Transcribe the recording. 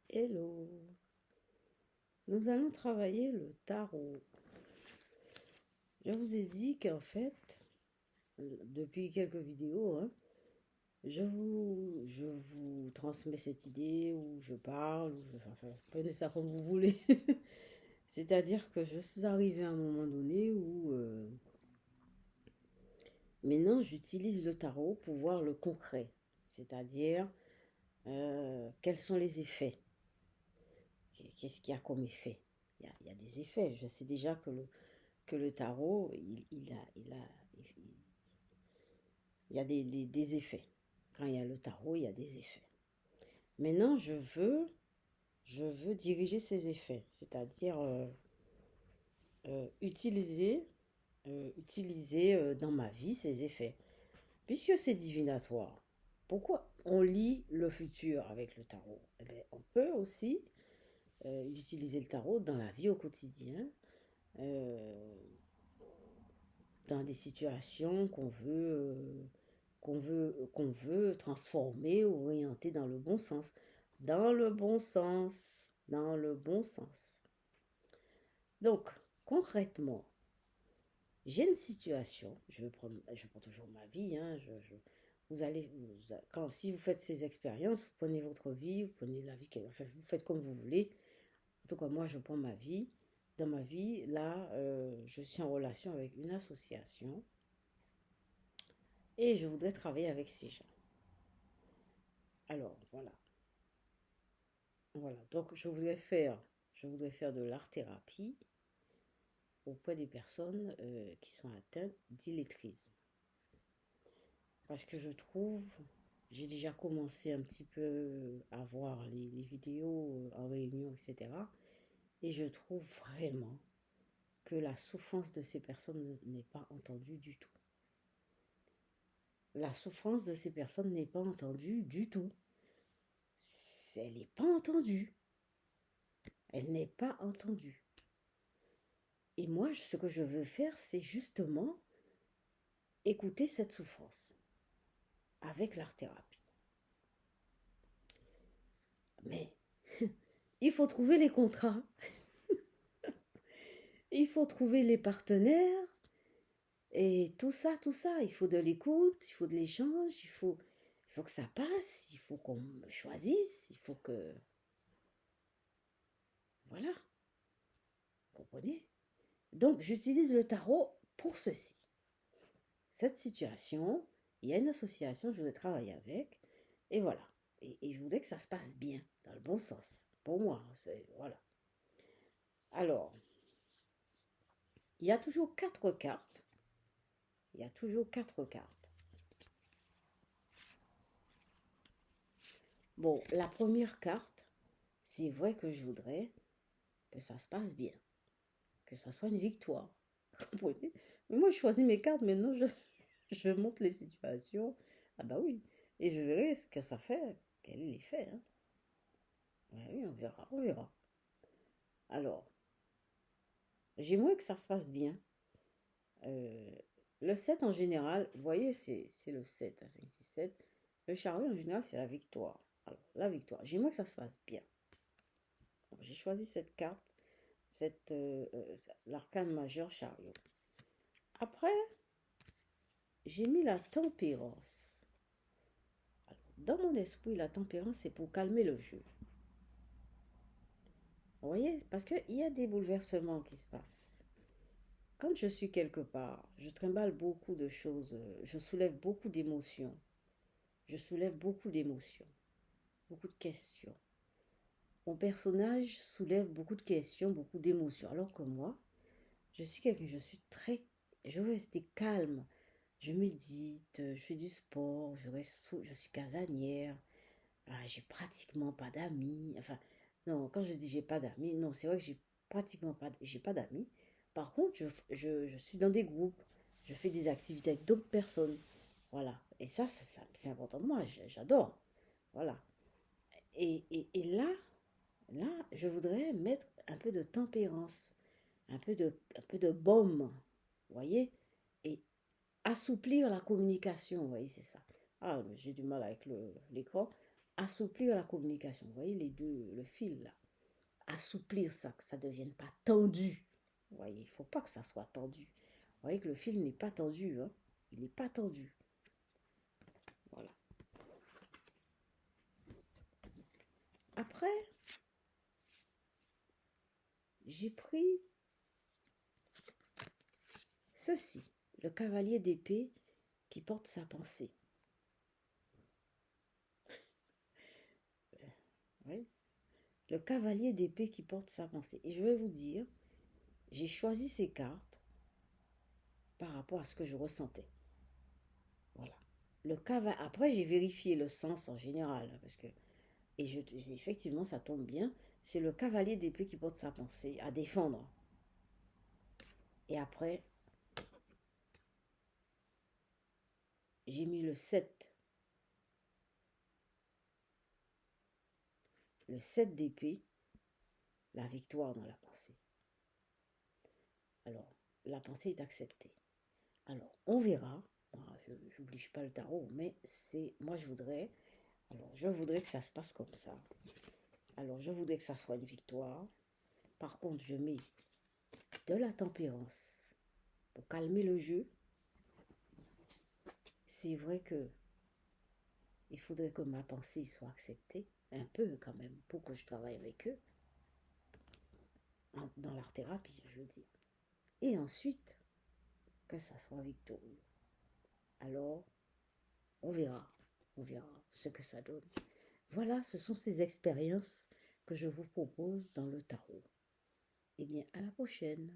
Hello, nous allons travailler le tarot. Je vous ai dit qu'en fait, depuis quelques vidéos, je vous transmets cette idée, ou je parle, enfin, prenez ça comme vous voulez. C'est-à-dire que je suis arrivée à un moment donné où maintenant j'utilise le tarot pour voir le concret. C'est-à-dire quels sont les effets. Qu'est-ce qu'il y a comme effet? Il y a des effets. Je sais déjà que le tarot, il y a des effets. Quand il y a le tarot, il y a des effets. Maintenant, je veux diriger ces effets, c'est-à-dire utiliser dans ma vie ces effets. Puisque c'est divinatoire, pourquoi on lit le futur avec le tarot? Eh bien, on peut aussi utiliser le tarot dans la vie au quotidien, euh, dans des situations qu'on veut transformer ou orienter dans le bon sens. Dans le bon sens. Dans le bon sens. Donc, concrètement, j'ai une situation, je prends toujours ma vie, vous allez, si vous faites ces expériences, vous prenez votre vie, vous prenez la vie, enfin, vous faites comme vous voulez. En tout cas, moi, je prends ma vie. Dans ma vie, là, je suis en relation avec une association et je voudrais travailler avec ces gens. Alors, voilà. Voilà. Donc, je voudrais faire de l'art-thérapie auprès des personnes qui sont atteintes d'illettrisme. Parce que je trouve, j'ai déjà commencé un petit peu à voir les vidéos en réunion, etc. Et je trouve vraiment que la souffrance de ces personnes n'est pas entendue du tout. La souffrance de ces personnes n'est pas entendue du tout. Elle n'est pas entendue. Elle n'est pas entendue. Et moi, ce que je veux faire, c'est justement écouter cette souffrance avec l'art-thérapie. Mais il faut trouver les contrats, il faut trouver les partenaires, et tout ça, tout ça. Il faut de l'écoute, il faut de l'échange, il faut que ça passe, il faut qu'on choisisse, il faut que... Voilà, vous comprenez? Donc, j'utilise le tarot pour ceci. Cette situation, il y a une association, je voudrais travailler avec, et voilà. Et je voudrais que ça se passe bien, dans le bon sens. Pour moi, voilà. Alors, il y a toujours quatre cartes. Il y a toujours quatre cartes. Bon, la première carte, c'est vrai que je voudrais que ça se passe bien, que ça soit une victoire. Vous comprenez? Mais moi, je choisis mes cartes, maintenant, je montre les situations. Ah bah oui, et je verrai ce que ça fait, quel est l'effet. Hein. Ouais, oui, on verra, on verra. Alors, j'aimerais que ça se passe bien. Euh, le 7 en général, vous voyez, c'est le 7, 5, 6, 7. Le chariot en général, c'est la victoire. Alors, la victoire, j'aimerais que ça se passe bien. Donc, j'ai choisi cette carte, l'arcane majeur chariot. Après, j'ai mis la tempérance. Alors, dans mon esprit, la tempérance, c'est pour calmer le jeu. Vous voyez, parce qu'il y a des bouleversements qui se passent. Quand je suis quelque part, je trimballe beaucoup de choses, je soulève beaucoup d'émotions. Je soulève beaucoup d'émotions, beaucoup de questions. Mon personnage soulève beaucoup de questions, beaucoup d'émotions. Alors que moi, je suis quelqu'un, je veux rester calme. Je médite, je fais du sport, je suis casanière. J'ai pratiquement pas d'amis. Enfin, non, quand je dis j'ai pas d'amis, non, c'est vrai que j'ai pas d'amis. Par contre, je suis dans des groupes, je fais des activités avec d'autres personnes. Voilà. Et ça, c'est important de moi, j'adore. Voilà. Et là, je voudrais mettre un peu de tempérance, un peu de baume, vous voyez, et assouplir la communication, vous voyez, c'est ça. Ah, mais j'ai du mal avec l'écran. assouplir la communication. Vous voyez les deux, le fil là. Assouplir ça, que ça ne devienne pas tendu. Vous voyez, il ne faut pas que ça soit tendu. Vous voyez que le fil n'est pas tendu, hein? Il n'est pas tendu. Voilà. Après, j'ai pris ceci, le cavalier d'épée qui porte sa pensée. Oui. Le cavalier d'épée qui porte sa pensée. Et je vais vous dire, j'ai choisi ces cartes par rapport à ce que je ressentais. Voilà. Après, j'ai vérifié le sens en général, parce que, effectivement, ça tombe bien. C'est le cavalier d'épée qui porte sa pensée à défendre. Et après, j'ai mis le 7. Le 7 d'épée, la victoire dans la pensée. Alors, la pensée est acceptée. Alors, on verra. Je n'oblige pas le tarot, mais moi, je voudrais que ça se passe comme ça. Alors, je voudrais que ça soit une victoire. Par contre, je mets de la tempérance pour calmer le jeu. C'est vrai que il faudrait que ma pensée soit acceptée, un peu quand même, pour que je travaille avec eux, dans l'art thérapie, je veux dire. Et ensuite, que ça soit victorieux. Alors, on verra ce que ça donne. Voilà, ce sont ces expériences que je vous propose dans le tarot. Eh bien, à la prochaine.